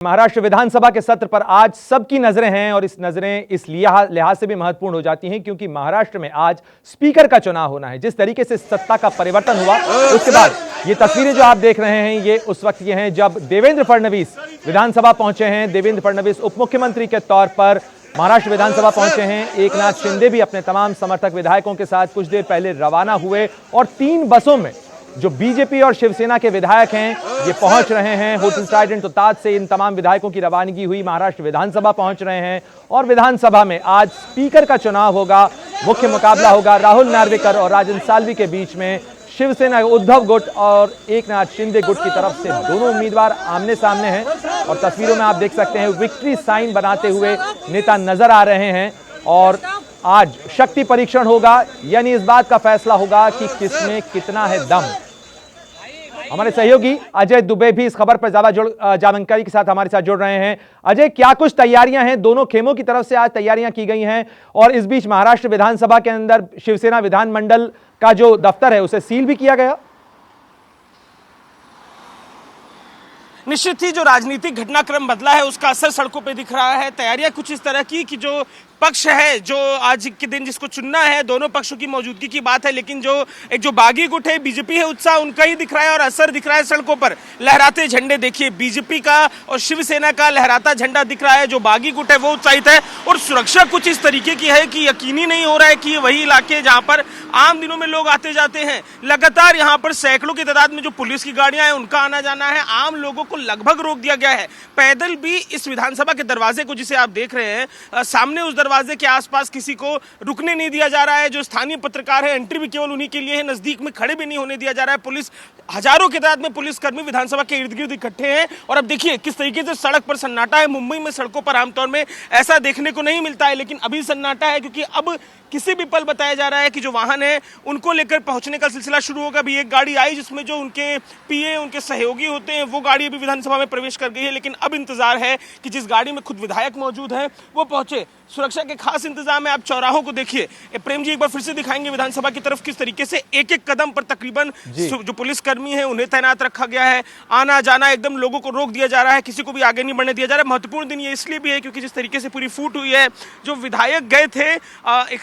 महाराष्ट्र विधानसभा के सत्र पर आज सबकी नजरें हैं और इस नजरें इस लिहाज से भी महत्वपूर्ण हो जाती हैं क्योंकि महाराष्ट्र में आज स्पीकर का चुनाव होना है। जिस तरीके से सत्ता का परिवर्तन हुआ उसके बाद ये तस्वीरें जो आप देख रहे हैं ये उस वक्त ये हैं जब देवेंद्र फडणवीस विधानसभा पहुंचे हैं। देवेंद्र फडणवीस उप मुख्यमंत्री के तौर पर महाराष्ट्र विधानसभा पहुंचे हैं। एकनाथ शिंदे भी अपने तमाम समर्थक विधायकों के साथ कुछ देर पहले रवाना हुए और 3 बसों में जो बीजेपी और शिवसेना के विधायक हैं ये पहुंच रहे हैं। होटल ट्राइडेंट उताद से इन तमाम विधायकों की रवानगी हुई, महाराष्ट्र विधानसभा पहुंच रहे हैं और विधानसभा में आज स्पीकर का चुनाव होगा। मुख्य मुकाबला होगा राहुल नार्वेकर और राजन साल्वी के बीच में। शिवसेना उद्धव गुट और एकनाथ शिंदे गुट की तरफ से दोनों उम्मीदवार आमने सामने हैं और तस्वीरों में आप देख सकते हैं विक्ट्री साइन बनाते हुए नेता नजर आ रहे हैं। और आज शक्ति परीक्षण होगा, यानी इस बात का फैसला होगा कि किसमें कितना है दम। हमारे सहयोगी अजय दुबे भी इस खबर पर ज्यादा जानकारी के साथ हमारे साथ जुड़ रहे हैं। अजय, क्या कुछ तैयारियां हैं? दोनों खेमों की तरफ से आज तैयारियां की गई हैं और इस बीच महाराष्ट्र विधानसभा के अंदर शिवसेना विधानमंडल का जो दफ्तर है उसे सील भी किया गया। निश्चित ही जो राजनीतिक घटनाक्रम बदला है उसका असर सड़कों पे दिख रहा है। तैयारियां कुछ इस तरह की कि जो पक्ष है जो आज के दिन जिसको चुनना है, दोनों पक्षों की मौजूदगी की बात है, लेकिन जो बागी गुट है, बीजेपी है, उत्साह उनका ही दिख रहा है और असर दिख रहा है सड़कों पर। लहराते झंडे देखिए, बीजेपी का और शिवसेना का लहराता झंडा दिख रहा है। जो बागी गुट है वो उत्साहित है और सुरक्षा कुछ इस तरीके की है कि यकीनी नहीं हो रहा है कि वही इलाके जहां पर आम दिनों में लोग आते जाते हैं। लगातार यहां पर सैकड़ों की तादाद में जो पुलिस की गाड़ियां हैं उनका आना जाना है। आम लोगों को लगभग रोक दिया गया है। पैदल भी इस विधानसभा के दरवाजे को, जिसे आप देख रहे हैं सामने, उस दरवाजे के आसपास किसी को रुकने नहीं दिया जा रहा है। जो स्थानीय पत्रकार है एंट्री भी केवल उन्हीं के लिए है, नजदीक में खड़े भी नहीं होने दिया जा रहा है। पुलिस, हजारों की तादाद में पुलिसकर्मी विधानसभा के इर्द गिर्द इकट्ठे हैं और अब देखिए किस तरीके से सड़क पर सन्नाटा है। मुंबई में सड़कों पर आमतौर में ऐसा देखने को नहीं मिलता है, लेकिन अभी सन्नाटा है क्योंकि अब किसी भी पल बताया जा रहा है कि जो वाहन है उनको लेकर पहुंचने का सिलसिला शुरू होगा। अभी एक गाड़ी आई जिसमें जो उनके पीए, उनके सहयोगी होते हैं, वो गाड़ी अभी विधानसभा में प्रवेश कर गई है, लेकिन अब इंतजार है कि जिस गाड़ी में खुद विधायक मौजूद है वो पहुंचे। सुरक्षा के खास इंतजाम है। आप चौराहों को देखिए। प्रेम जी एक बार फिर से दिखाएंगे विधानसभा की तरफ किस तरीके से एक एक कदम पर तकरीबन जो पुलिसकर्मी है उन्हें तैनात रखा गया है। आना जाना एकदम लोगों को रोक दिया जा रहा है, किसी को भी आगे नहीं बढ़ने दिया जा रहा है। महत्वपूर्ण दिन ये इसलिए भी है क्योंकि जिस तरीके से पूरी फूट हुई है, जो विधायक गए थे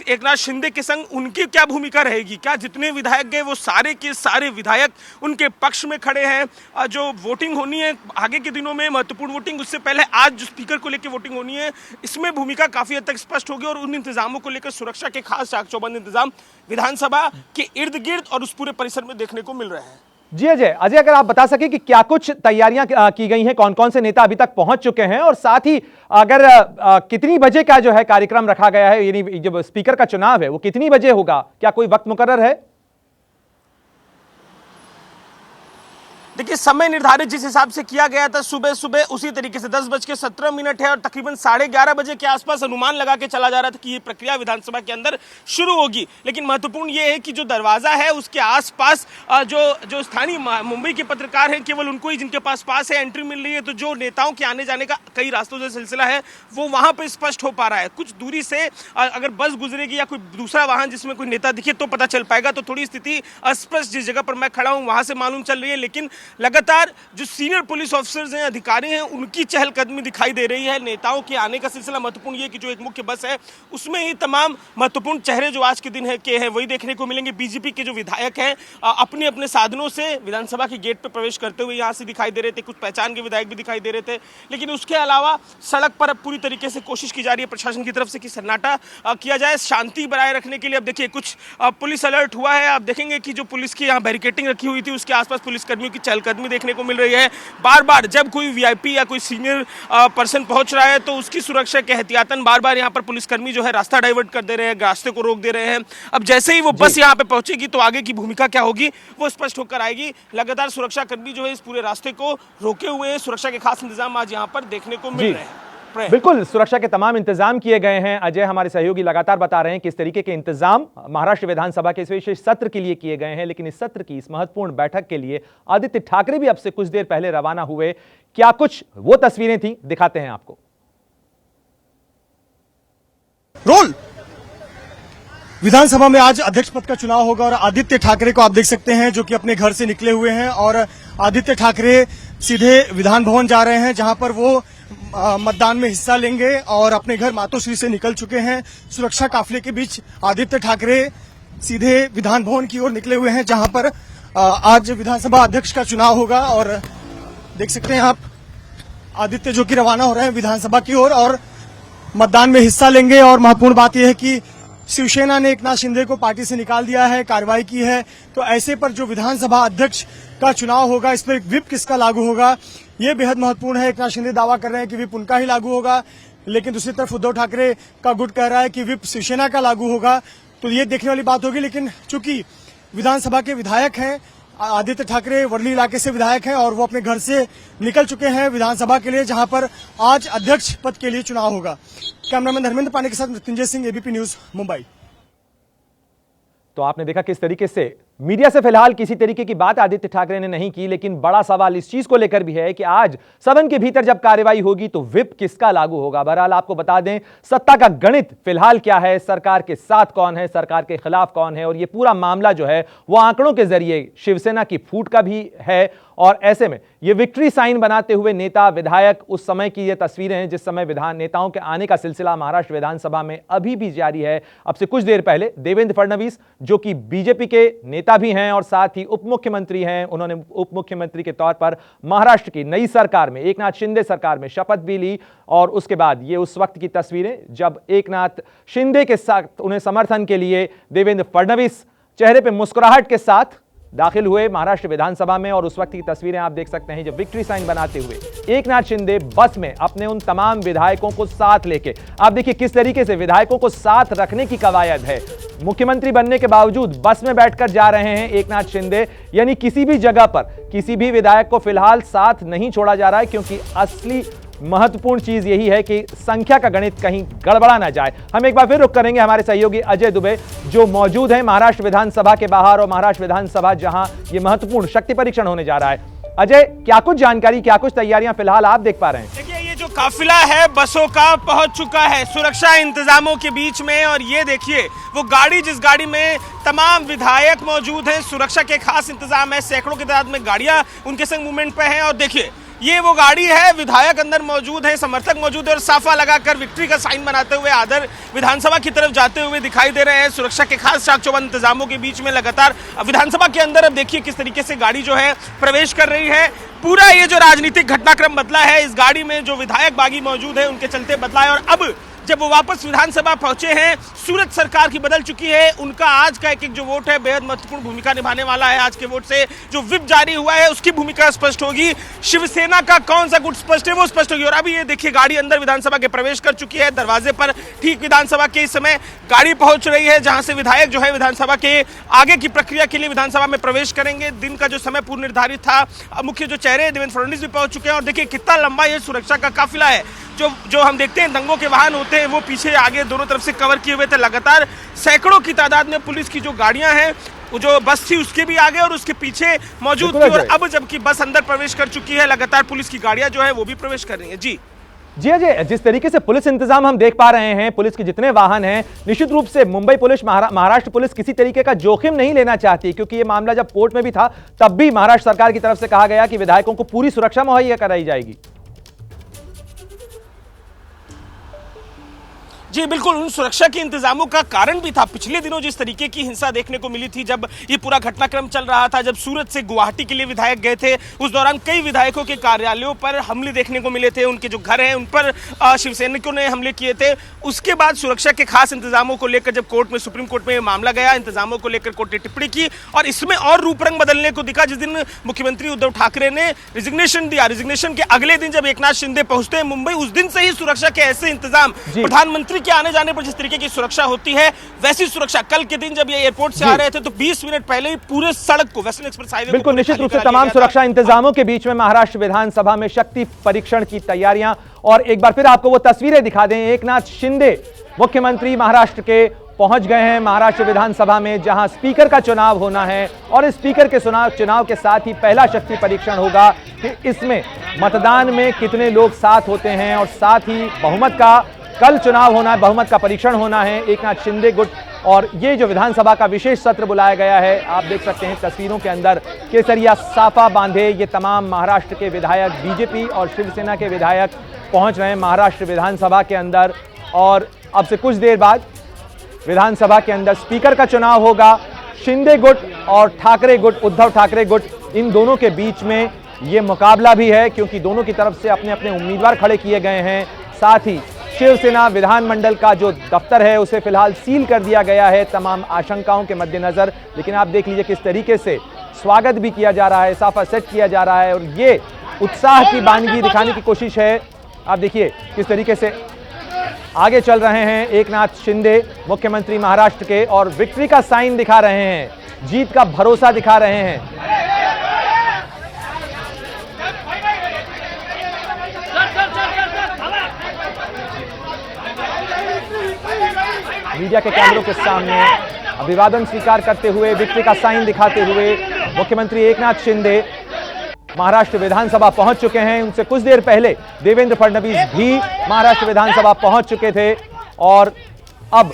एकनाथ शिंदे के संग, उनकी क्या भूमिका रहेगी? क्या जितने विधायक गए वो सारे के सारे विधायक उनके पक्ष में खड़े हैं? जो वोटिंग होनी है आगे के दिनों में, महत्वपूर्ण वोटिंग, उससे पहले आज जो स्पीकर को लेकर वोटिंग होनी है, इसमें भूमिका काफी हद तक स्पष्ट होगी और उन इंतजामों को लेकर सुरक्षा के खास चाक चौबंद इंतजाम विधानसभा के इर्द गिर्द और उस पूरे परिसर में देखने को मिल रहे हैं। जी अजय, अगर आप बता सके कि क्या कुछ तैयारियां की गई हैं, कौन कौन से नेता अभी तक पहुंच चुके हैं और साथ ही अगर कितनी बजे का जो है कार्यक्रम रखा गया है, यानी जब स्पीकर का चुनाव है वो कितनी बजे होगा, क्या कोई वक्त मुकर्रर है? देखिए, समय निर्धारित जिस हिसाब से किया गया था सुबह सुबह उसी तरीके से 10:17 है और तकरीबन 11:30 बजे के आसपास अनुमान लगा के चला जा रहा था कि ये प्रक्रिया विधानसभा के अंदर शुरू होगी। लेकिन महत्वपूर्ण ये है कि जो दरवाजा है उसके आसपास जो स्थानीय मुंबई के पत्रकार हैं, केवल उनको ही जिनके पास है एंट्री मिल रही है। तो जो नेताओं के आने जाने का कई रास्तों से सिलसिला है वो वहां पर स्पष्ट हो पा रहा है। कुछ दूरी से अगर बस गुजरेगी या कोई दूसरा वाहन जिसमें कोई नेता दिखे तो पता चल पाएगा। तो थोड़ी स्थिति अस्पष्ट जिस जगह पर मैं खड़ा हूं वहां से मालूम चल रही है, लेकिन लगातार जो सीनियर पुलिस ऑफिसर्स हैं, अधिकारी हैं, उनकी चहलकदमी दिखाई दे रही है। नेताओं के आने का सिलसिला महत्वपूर्ण ये कि जो एक मुख्य बस है उसमें ही तमाम महत्वपूर्ण चेहरे जो आज के दिन है के हैं वही देखने को मिलेंगे। बीजेपी के जो विधायक हैं अपने अपने साधनों से विधानसभा के गेट पर प्रवेश करते हुए यहां से दिखाई दे रहे थे। कुछ पहचान के विधायक भी दिखाई दे रहे थे, लेकिन उसके अलावा सड़क पर अब पूरी तरीके से कोशिश की जा रही है प्रशासन की तरफ से कि सन्नाटा किया जाए, शांति बनाए रखने के लिए। अब देखिए कुछ पुलिस अलर्ट हुआ है। आप देखेंगे कि जो पुलिस की यहाँ बैरिकेटिंग रखी हुई थी उसके आसपास पुलिसकर्मियों की चहलकदमी देखने को मिल रही है। बार बार जब कोई वीआईपी या कोई सीनियर पर्सन पहुंच रहा है तो उसकी सुरक्षा के एहतियातन बार बार यहां पर पुलिसकर्मी जो है रास्ता डाइवर्ट कर दे रहे हैं, रास्ते को रोक दे रहे हैं। अब जैसे ही वो बस यहां पे पहुंचेगी तो आगे की भूमिका क्या होगी वो स्पष्ट होकर आएगी। लगातार सुरक्षा कर्मी जो है इस पूरे रास्ते को रोके हुए हैं। सुरक्षा के खास इंतजाम आज यहाँ पर देखने को मिल रहे हैं। बिल्कुल, सुरक्षा के तमाम इंतजाम किए गए हैं। अजय, हमारे सहयोगी लगातार बता रहे हैं किस तरीके के इंतजाम महाराष्ट्र विधानसभा के इस विशेष सत्र के लिए किए गए हैं। लेकिन इस सत्र की, इस महत्वपूर्ण बैठक के लिए आदित्य ठाकरे भी अब से कुछ देर पहले रवाना हुए। क्या कुछ वो तस्वीरें थी, दिखाते हैं आपको। रोल विधानसभा में आज अध्यक्ष पद का चुनाव होगा और आदित्य ठाकरे को आप देख सकते हैं जो कि अपने घर से निकले हुए हैं और आदित्य ठाकरे सीधे विधान भवन जा रहे हैं, जहां पर वो मतदान में हिस्सा लेंगे और अपने घर मातोश्री से निकल चुके हैं। सुरक्षा काफिले के बीच आदित्य ठाकरे सीधे विधान भवन की ओर निकले हुए हैं, जहां पर आज विधानसभा अध्यक्ष का चुनाव होगा। और देख सकते हैं आप आदित्य जो कि रवाना हो रहे हैं विधानसभा की ओर और मतदान में हिस्सा लेंगे। और महत्वपूर्ण बात यह है कि शिवसेना ने एकनाथ शिंदे को पार्टी से निकाल दिया है, कार्रवाई की है। तो ऐसे पर जो विधानसभा अध्यक्ष का चुनाव होगा, इस पर व्हिप किसका लागू होगा, ये बेहद महत्वपूर्ण है। एकनाथ शिंदे दावा कर रहे हैं कि व्हिप उनका ही लागू होगा, लेकिन दूसरी तरफ उद्धव ठाकरे का गुट कह रहा है कि व्हिप शिवसेना का लागू होगा। तो ये देखने वाली बात होगी। लेकिन चूंकि विधानसभा के विधायक हैं, आदित्य ठाकरे वर्ली इलाके से विधायक हैं और वो अपने घर से निकल चुके हैं विधानसभा के लिए, जहां पर आज अध्यक्ष पद के लिए चुनाव होगा। कैमरामैन धर्मेंद्र पांडे के साथ मृत्युंजय सिंह, एबीपी न्यूज, मुंबई। तो आपने देखा किस तरीके से मीडिया से फिलहाल किसी तरीके की बात आदित्य ठाकरे ने नहीं की, लेकिन बड़ा सवाल इस चीज को लेकर भी है कि आज सदन के भीतर जब कार्रवाई होगी तो व्हिप किसका लागू होगा। बहरहाल आपको बता दें सत्ता का गणित फिलहाल क्या है, सरकार के साथ कौन है, सरकार के खिलाफ कौन है, और यह पूरा मामला जो है वो आंकड़ों के जरिए शिवसेना की फूट का भी है। और ऐसे में ये विक्ट्री साइन बनाते हुए नेता विधायक, उस समय की ये तस्वीरें हैं जिस समय नेताओं के आने का सिलसिला महाराष्ट्र विधानसभा में अभी भी जारी है। अब से कुछ देर पहले देवेंद्र फडणवीस जो कि बीजेपी के नेता भी हैं और साथ ही उप मुख्यमंत्री हैं, उन्होंने उप मुख्यमंत्री के तौर पर महाराष्ट्र की नई सरकार में, एकनाथ शिंदे सरकार में शपथ भी ली। और उसके बाद ये उस वक्त की तस्वीरें जब एकनाथ शिंदे के साथ उन्हें समर्थन के लिए देवेंद्र फडणवीस चेहरे पे मुस्कुराहट के साथ दाखिल हुए महाराष्ट्र विधानसभा में। और उस वक्त की तस्वीरें आप देख सकते हैं जब विक्ट्री साइन बनाते हुए एकनाथ शिंदे बस में अपने उन तमाम विधायकों को साथ लेके, आप देखिए किस तरीके से विधायकों को साथ रखने की कवायद है। मुख्यमंत्री बनने के बावजूद बस में बैठकर जा रहे हैं एकनाथ शिंदे, यानी किसी भी जगह पर किसी भी विधायक को फिलहाल साथ नहीं छोड़ा जा रहा है, क्योंकि असली महत्वपूर्ण चीज यही है कि संख्या का गणित कहीं गड़बड़ा ना जाए। हम एक बार फिर रुक करेंगे हमारे सहयोगी अजय दुबे जो मौजूद हैं महाराष्ट्र विधानसभा के बाहर, और महाराष्ट्र विधानसभा जहां यह महत्वपूर्ण शक्ति परीक्षण होने जा रहा है। अजय, क्या कुछ जानकारी, क्या कुछ तैयारियां फिलहाल आप देख पा रहे हैं? देखिए ये जो काफिला है बसों का पहुंच चुका है सुरक्षा इंतजामों के बीच में, और ये देखिए वो गाड़ी जिस गाड़ी में तमाम विधायक मौजूद हैं, सुरक्षा के खास इंतजाम है, सैकड़ों की तादाद में गाड़ियां उनके संग मूवमेंट पे हैं। और देखिए ये वो गाड़ी है, विधायक अंदर मौजूद है, समर्थक मौजूद है और साफा लगाकर विक्ट्री का साइन बनाते हुए आदर विधानसभा की तरफ जाते हुए दिखाई दे रहे हैं। सुरक्षा के खास चाक चौबंद इंतजामों के बीच में लगातार विधानसभा के अंदर अब देखिए किस तरीके से गाड़ी जो है प्रवेश कर रही है। पूरा ये जो राजनीतिक घटनाक्रम बदला है, इस गाड़ी में जो विधायक बागी मौजूद है उनके चलते बदला है। और अब जब वो वापस विधानसभा पहुंचे हैं, सूरत सरकार की बदल चुकी है, उनका आज का एक एक जो वोट है बेहद महत्वपूर्ण भूमिका निभाने वाला है। आज के वोट से जो व्हिप जारी हुआ है उसकी भूमिका स्पष्ट होगी, शिवसेना का कौन सा गुट स्पष्ट है वो स्पष्ट होगी। और अभी ये देखिए गाड़ी अंदर विधानसभा के प्रवेश कर चुकी है, दरवाजे पर ठीक विधानसभा के इस समय गाड़ी पहुंच रही है, जहां से विधायक जो है विधानसभा के आगे की प्रक्रिया के लिए विधानसभा में प्रवेश करेंगे। दिन का जो समय पूर्व निर्धारित था, मुख्य जो चेहरे देवेंद्र फडणवीस भी पहुंच चुके हैं। और देखिए कितना लंबा ये सुरक्षा का काफिला है, जो हम देखते हैं दंगों के वाहन होते हैं वो पीछे आगे दोनों तरफ से कवर किए हुए थे। लगातार सैकड़ों की तादाद में पुलिस की जो गाड़ियां हैं, वो जो बस थी उसके भी आगे और उसके पीछे मौजूद थी। और अब जबकि बस अंदर प्रवेश कर चुकी है, लगातार पुलिस की गाड़ियां जो है वो भी प्रवेश कर रही है। जी अजय, जिस तरीके से पुलिस इंतजाम हम देख पा रहे हैं, पुलिस के जितने वाहन हैं, निश्चित रूप से मुंबई पुलिस, महाराष्ट्र पुलिस किसी तरीके का जोखिम नहीं लेना चाहती, क्योंकि ये मामला जब कोर्ट में भी था तब भी महाराष्ट्र सरकार की तरफ से कहा गया कि विधायकों को पूरी सुरक्षा मुहैया कराई जाएगी। जी बिल्कुल, उन सुरक्षा के इंतजामों का कारण भी था। पिछले दिनों जिस तरीके की हिंसा देखने को मिली थी जब ये पूरा घटनाक्रम चल रहा था, जब सूरत से गुवाहाटी के लिए विधायक गए थे, उस दौरान कई विधायकों के कार्यालयों पर हमले देखने को मिले थे, उनके जो घर हैं उन पर शिवसैनिकों ने हमले किए थे। उसके बाद सुरक्षा के खास इंतजामों को लेकर जब कोर्ट में, सुप्रीम कोर्ट में ये मामला गया, इंतजामों को लेकर कोर्ट ने टिप्पणी की और इसमें और रूप रंग बदलने को दिखा जिस दिन मुख्यमंत्री उद्धव ठाकरे ने रिजिग्नेशन दिया। रिजिग्नेशन के अगले दिन जब एकनाथ शिंदे पहुंचते हैं मुंबई, उस दिन से ही सुरक्षा के ऐसे इंतजाम, प्रधानमंत्री के आने जाने पर जिस तरीके की सुरक्षा होती है वैसी सुरक्षा कल के दिन जब ये एयरपोर्ट से आ रहे थे तो 20 मिनट पहले ही पूरे सड़क को, वेस्टर्न एक्सप्रेस हाईवे, बिल्कुल निश्चित रूप से तमाम सुरक्षा इंतजामों के बीच में महाराष्ट्र विधानसभा में शक्ति परीक्षण की तैयारियां। और एक बार फिर आपको वो तस्वीरें दिखा दें, एकनाथ शिंदे मुख्यमंत्री महाराष्ट्र के पहुंच गए हैं महाराष्ट्र विधानसभा में, जहां स्पीकर का चुनाव होना है। और इस स्पीकर के चुनाव के साथ ही पहला शक्ति परीक्षण होगा कि इसमें मतदान में कितने लोग साथ होते हैं और साथ ही बहुमत का कल चुनाव होना है, बहुमत का परीक्षण होना है एकनाथ शिंदे गुट। और ये जो विधानसभा का विशेष सत्र बुलाया गया है, आप देख सकते हैं तस्वीरों के अंदर केसरिया साफा बांधे ये तमाम महाराष्ट्र के विधायक, बीजेपी और शिवसेना के विधायक पहुंच रहे हैं महाराष्ट्र विधानसभा के अंदर। और अब से कुछ देर बाद विधानसभा के अंदर स्पीकर का चुनाव होगा। शिंदे गुट और ठाकरे गुट, उद्धव ठाकरे गुट, इन दोनों के बीच में ये मुकाबला भी है क्योंकि दोनों की तरफ से अपने अपने उम्मीदवार खड़े किए गए हैं। साथ ही शिवसेना विधानमंडल का जो दफ्तर है उसे फिलहाल सील कर दिया गया है तमाम आशंकाओं के मद्देनजर। लेकिन आप देख लीजिए किस तरीके से स्वागत भी किया जा रहा है, साफा सेट किया जा रहा है और ये उत्साह की वानगी दिखाने की कोशिश है। आप देखिए किस तरीके से आगे चल रहे हैं एकनाथ शिंदे मुख्यमंत्री महाराष्ट्र के और विक्ट्री का साइन दिखा रहे हैं, जीत का भरोसा दिखा रहे हैं। मीडिया के कैमरों के सामने अभिवादन स्वीकार करते हुए, विक्ट्री का साइन दिखाते हुए मुख्यमंत्री एकनाथ शिंदे महाराष्ट्र विधानसभा पहुंच चुके हैं। उनसे कुछ देर पहले देवेंद्र फडणवीस भी महाराष्ट्र विधानसभा पहुंच चुके थे और अब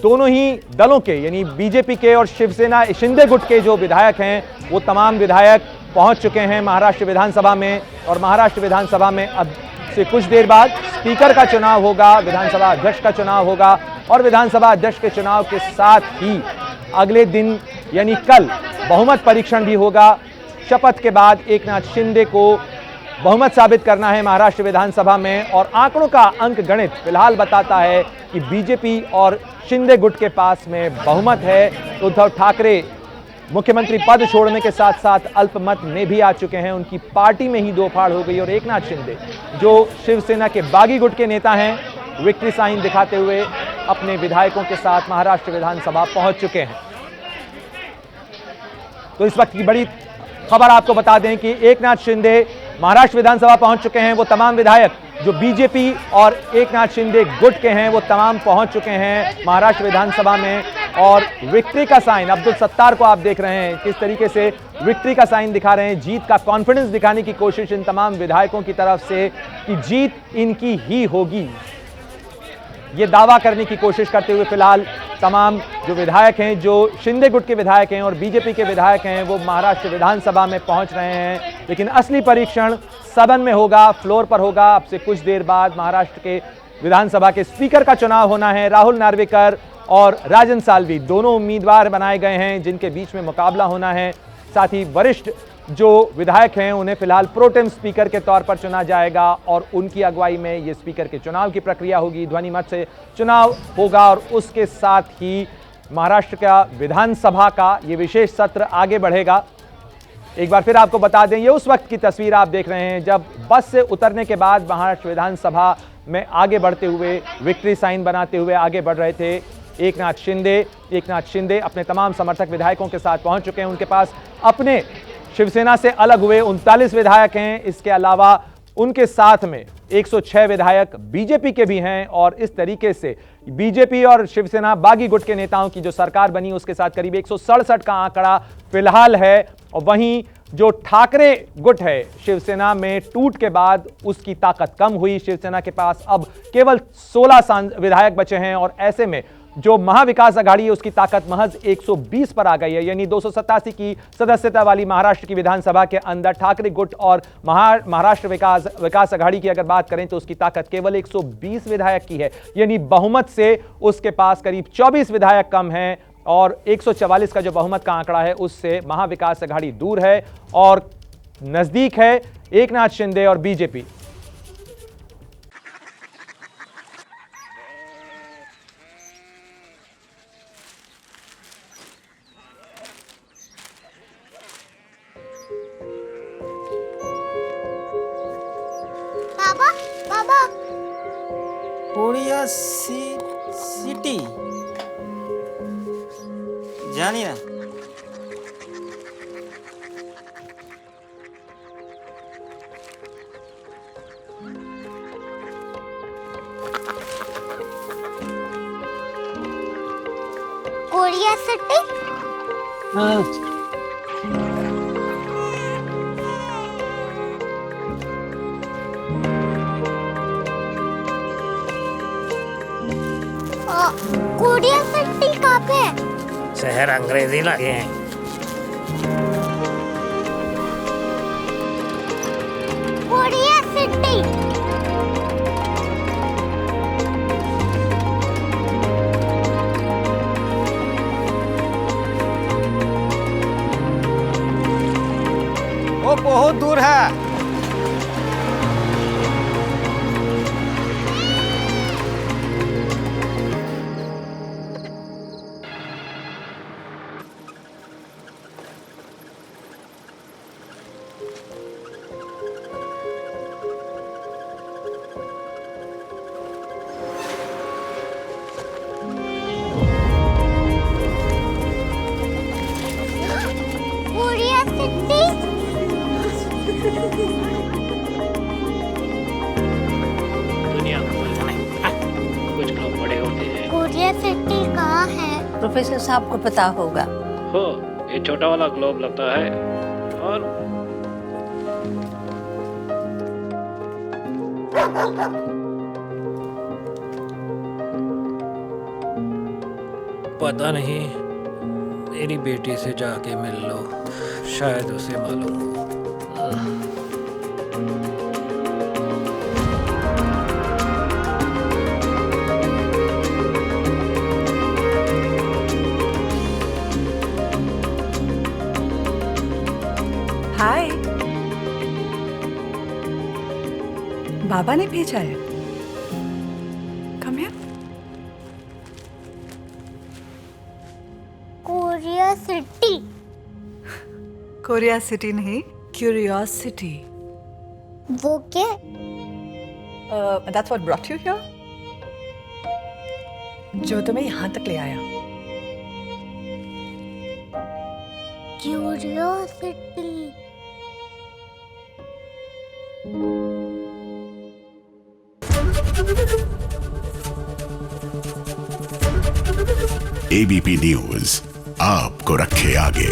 दोनों ही दलों के यानी बीजेपी के और शिवसेना शिंदे गुट के जो विधायक हैं वो तमाम विधायक पहुंच चुके हैं महाराष्ट्र विधानसभा में। और महाराष्ट्र विधानसभा में अब से कुछ देर बाद स्पीकर का चुनाव होगा, विधानसभा अध्यक्ष का चुनाव होगा और विधानसभा अध्यक्ष के चुनाव के साथ ही अगले दिन यानी कल बहुमत परीक्षण भी होगा। शपथ के बाद एकनाथ शिंदे को बहुमत साबित करना है महाराष्ट्र विधानसभा में और आंकड़ों का अंक गणित फिलहाल बताता है कि बीजेपी और शिंदे गुट के पास में बहुमत है। उद्धव ठाकरे मुख्यमंत्री पद छोड़ने के साथ साथ अल्पमत में भी आ चुके हैं, उनकी पार्टी में ही दो फाड़ हो गई और एकनाथ शिंदे जो शिवसेना के बागी गुट के नेता हैं विक्ट्री साइन दिखाते हुए अपने विधायकों के साथ महाराष्ट्र विधानसभा पहुंच चुके हैं। तो इस वक्त की बड़ी खबर आपको बता दें कि एकनाथ शिंदे महाराष्ट्र विधानसभा पहुंच चुके हैं। वो तमाम विधायक जो बीजेपी और एकनाथ शिंदे गुट के हैं वो तमाम पहुंच चुके हैं महाराष्ट्र विधानसभा में और विक्ट्री का साइन अब्दुल सत्तार को आप देख रहे हैं किस तरीके से विक्ट्री का साइन दिखा रहे हैं। जीत का कॉन्फिडेंस दिखाने की कोशिश इन तमाम विधायकों की तरफ से कि जीत इनकी ही होगी, ये दावा करने की कोशिश करते हुए फिलहाल तमाम जो विधायक हैं, जो शिंदे गुट के विधायक हैं और बीजेपी के विधायक हैं वो महाराष्ट्र विधानसभा में पहुंच रहे हैं। लेकिन असली परीक्षण सदन में होगा, फ्लोर पर होगा। अब से कुछ देर बाद महाराष्ट्र के विधानसभा के स्पीकर का चुनाव होना है। राहुल नार्वेकर और राजन साल्वी दोनों उम्मीदवार बनाए गए हैं जिनके बीच में मुकाबला होना है। साथ ही वरिष्ठ जो विधायक हैं उन्हें फिलहाल प्रोटेम स्पीकर के तौर पर चुना जाएगा और उनकी अगुवाई में ये स्पीकर के चुनाव की प्रक्रिया होगी। ध्वनि मत से चुनाव होगा और उसके साथ ही महाराष्ट्र का विधानसभा का ये विशेष सत्र आगे बढ़ेगा। एक बार फिर आपको बता दें, ये उस वक्त की तस्वीर आप देख रहे हैं जब बस से उतरने के बाद महाराष्ट्र विधानसभा में आगे बढ़ते हुए विक्ट्री साइन बनाते हुए आगे बढ़ रहे थे एकनाथ शिंदे अपने तमाम समर्थक विधायकों के साथ पहुंच चुके हैं। उनके पास अपने शिवसेना से अलग हुए 39 विधायक हैं। इसके अलावा उनके साथ में 106 विधायक बीजेपी के भी हैं और इस तरीके से बीजेपी और शिवसेना बागी गुट के नेताओं की जो सरकार बनी उसके साथ करीब 167 का आंकड़ा फिलहाल है। और वहीं जो ठाकरे गुट है शिवसेना में टूट के बाद उसकी ताकत कम हुई। शिवसेना के पास अब केवल 16 विधायक बचे हैं और ऐसे में जो महाविकास आघाड़ी है उसकी ताकत महज 120 पर आ गई है। यानी 287 की सदस्यता वाली महाराष्ट्र की विधानसभा के अंदर ठाकरे गुट और महाराष्ट्र विकास आघाड़ी की अगर बात करें तो उसकी ताकत केवल 120 विधायक की है। यानी बहुमत से उसके पास करीब 24 विधायक कम हैं और 144 का जो बहुमत का आंकड़ा है उससे महाविकास आघाड़ी दूर है और नजदीक है एकनाथ शिंदे और बीजेपी। कोरिया सिटी जानी ना कोरिया सिटी कोरिया सिटी कहाँ पे है? शहर अंग्रेजी लगे हैं। Korea city. वो बहुत दूर है। Korea city. दुनिया को बोलना नहीं, कुछ लोग बड़े होते हैं। कोरिया सिटी कहाँ है? प्रोफेसर साहब को पता होगा। हो, ये छोटा वाला ग्लोब लगता है और पता नहीं, मेरी बेटी से जाके मिल लो, शायद उसे मालूम हो। हाय, बाबा ने भेजा है। Come here. Korea city. Korea city नहीं, क्यूरियोसिटी। वो क्या? That's what brought you here? जो तुम्हें यहाँ तक ले आया। क्यूरियोसिटी। एबीपी न्यूज आपको रखे आगे।